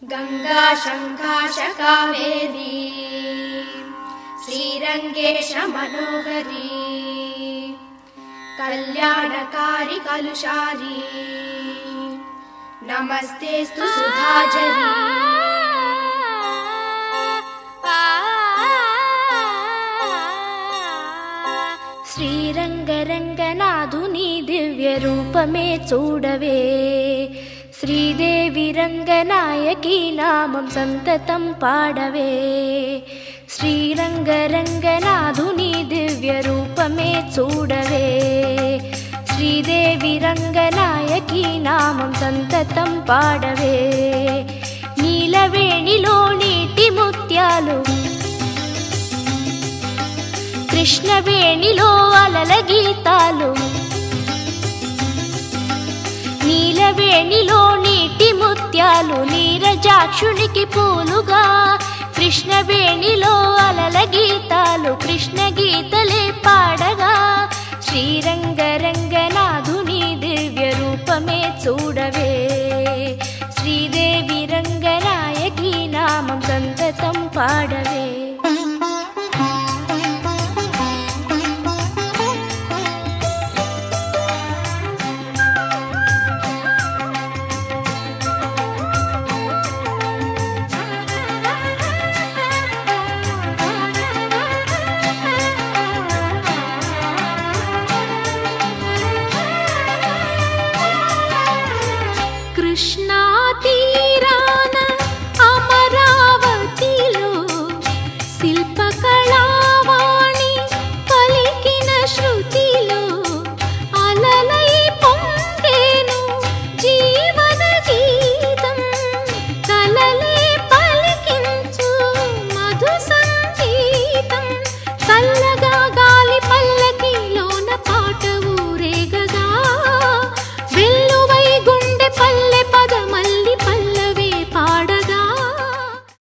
गंगा शंखाश कावेरी श्रीरंगेश मनोहरी कल्याणकारी कलुषारी नमस्तेस्तु सुधाजरी। శ్రీరంగరంగనాథుని దివ్య రూపమే చూడవే, శ్రీదేవి రంగనాయకి నామం సంతతం పాడవే. శ్రీరంగరంగనాథుని దివ్య రూపమే చూడవే, శ్రీదేవి రంగనాయకి నామం సంతతం పాడవే. నీలవేణిలో నీటి ముత్యాలు, కృష్ణవేణిలో అలల గీతాలు. నీలవేణిలో నీటి ముత్యాలు నీరజాక్షునికి పూలుగా, కృష్ణవేణిలో అలల గీతాలు కృష్ణ గీతలే పాడగా. శ్రీరంగరంగనాథుని దివ్య రూపమే చూడవే, శ్రీదేవి రంగనాయకి నామం సంతతం పాడవే. కృష్ణా తీర